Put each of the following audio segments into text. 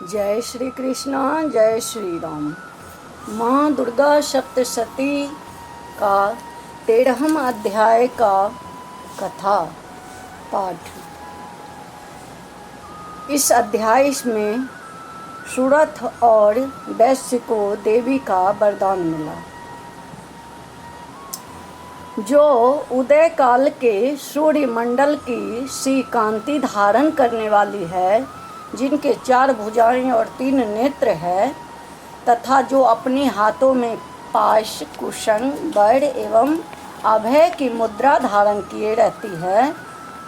जय श्री कृष्ण, जय श्री राम। माँ दुर्गा सप्तशती का 13वां अध्याय का कथा पाठ। इस अध्याय में सुरथ और वैश्य को देवी का वरदान मिला, जो उदय काल के सूर्य मंडल की सी कांति धारण करने वाली है, जिनके 4 भुजाएं और 3 नेत्र है, तथा जो अपने हाथों में पाश, कुशन, वैर एवं अभय की मुद्रा धारण किए रहती है,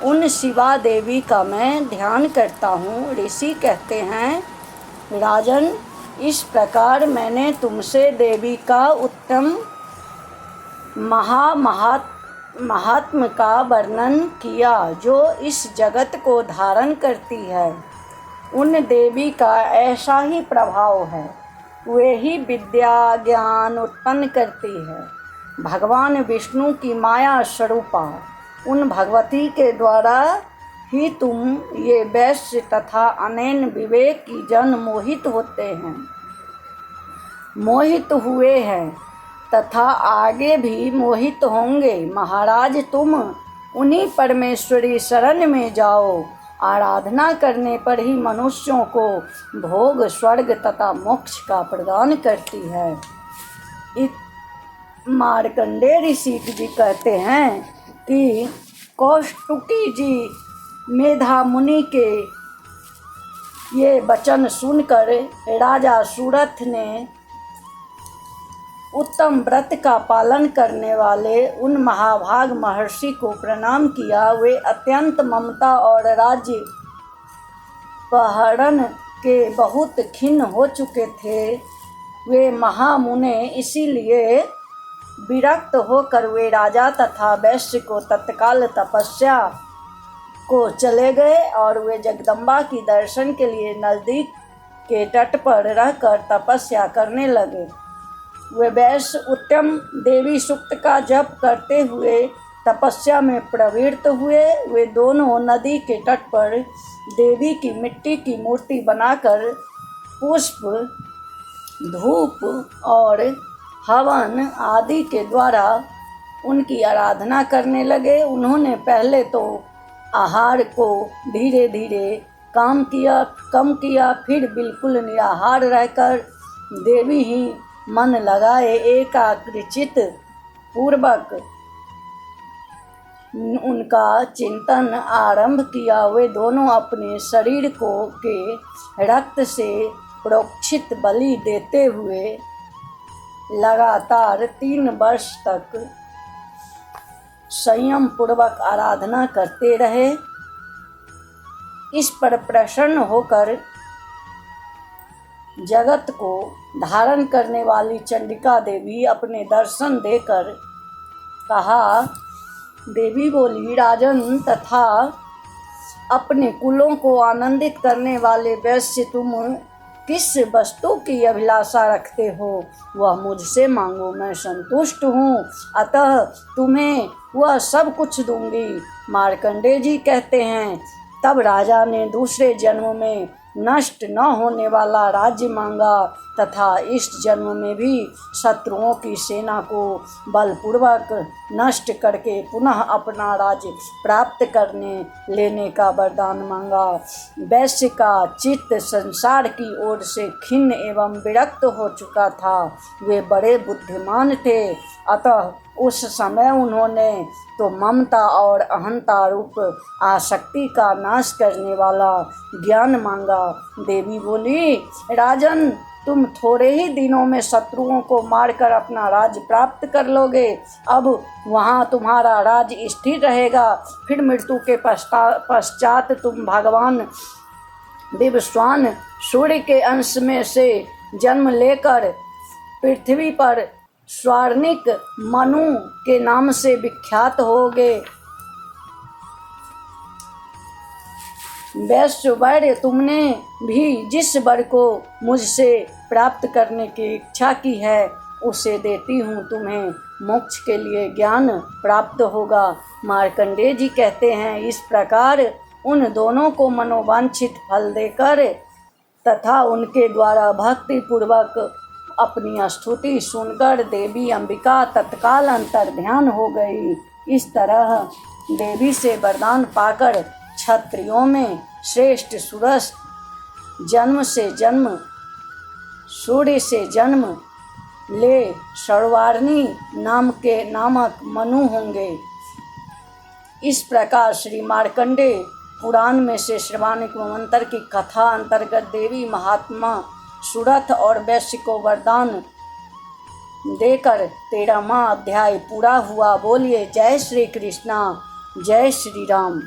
उन शिवा देवी का मैं ध्यान करता हूँ। ऋषि कहते हैं, राजन, इस प्रकार मैंने तुमसे देवी का उत्तम महात्म का वर्णन किया, जो इस जगत को धारण करती है। उन देवी का ऐसा ही प्रभाव है, वे ही विद्या ज्ञान उत्पन्न करती है। भगवान विष्णु की माया स्वरूपा उन भगवती के द्वारा ही तुम ये वैश्य तथा अनैन विवेक की जन मोहित होते हैं, मोहित हुए हैं तथा आगे भी मोहित होंगे। महाराज, तुम उन्हीं परमेश्वरी शरण में जाओ। आराधना करने पर ही मनुष्यों को भोग, स्वर्ग तथा मोक्ष का प्रदान करती है। मार्कंडेय ऋषि जी कहते हैं कि कौष्टुकी जी मेधा मुनि के ये वचन सुनकर राजा सुरथ ने उत्तम व्रत का पालन करने वाले उन महाभाग महर्षि को प्रणाम किया। वे अत्यंत ममता और राज्य पहरण के बहुत खिन्न हो चुके थे। वे महामुने इसीलिए विरक्त होकर वे राजा तथा वैश्य को तत्काल तपस्या को चले गए और वे जगदम्बा की दर्शन के लिए नज़दीक के तट पर रहकर तपस्या करने लगे। वे वैश्य उत्तम देवी सूक्त का जप करते हुए तपस्या में प्रवृत्त हुए। वे दोनों नदी के तट पर देवी की मिट्टी की मूर्ति बनाकर पुष्प, धूप और हवन आदि के द्वारा उनकी आराधना करने लगे। उन्होंने पहले तो आहार को धीरे धीरे कम किया, फिर बिल्कुल निराहार रहकर देवी ही मन लगाए एकाग्रचित पूर्वक उनका चिंतन आरंभ किया। वे दोनों अपने शरीर को के रक्त से प्रोक्षित बलि देते हुए लगातार 3 वर्ष तक संयम पूर्वक आराधना करते रहे। इस पर प्रसन्न होकर जगत को धारण करने वाली चंडिका देवी अपने दर्शन देकर कहा, देवी बोली, राजन तथा अपने कुलों को आनंदित करने वाले वैश्य, तुम किस वस्तु की अभिलाषा रखते हो, वह मुझसे मांगो, मैं संतुष्ट हूँ, अतः तुम्हें वह सब कुछ दूंगी। मार्कंडेय जी कहते हैं, तब राजा ने दूसरे जन्म में नष्ट न होने वाला राज्य मांगा तथा इस जन्म में भी शत्रुओं की सेना को बलपूर्वक नष्ट करके पुनः अपना राज्य प्राप्त करने लेने का वरदान मांगा। वैश्य का चित्त संसार की ओर से खिन्न एवं विरक्त हो चुका था। वे बड़े बुद्धिमान थे, अतः उस समय उन्होंने तो ममता और अहंता रूप आसक्ति का नाश करने वाला ज्ञान मांगा। देवी बोली, राजन, तुम थोड़े ही दिनों में शत्रुओं को मारकर अपना राज्य प्राप्त कर लोगे। अब वहाँ तुम्हारा राज्य स्थिर रहेगा। फिर मृत्यु के पश्चात तुम भगवान विवस्वान सूर्य के अंश में से जन्म लेकर पृथ्वी पर स्वर्णिक मनु के नाम से विख्यात होगे। वैश्य वैर, तुमने भी जिस वर को मुझसे प्राप्त करने की इच्छा की है, उसे देती हूँ। तुम्हें मोक्ष के लिए ज्ञान प्राप्त होगा। मार्कंडेय जी कहते हैं, इस प्रकार उन दोनों को मनोवांछित फल देकर तथा उनके द्वारा भक्ति पूर्वक अपनी स्तुति सुनकर देवी अंबिका तत्काल अंतर ध्यान हो गई। इस तरह देवी से वरदान पाकर क्षत्रियों में श्रेष्ठ सुरस जन्म से जन्म सूर्य से जन्म ले सर्वार्णी नामक मनु होंगे। इस प्रकार श्री मार्कंडेय पुराण में से श्रवाणिक मंत्र की कथा अंतर्गत देवी महात्मा सुरथ और वैश्य को वरदान देकर 13वां अध्याय पूरा हुआ। बोलिए जय श्री कृष्णा, जय श्री राम।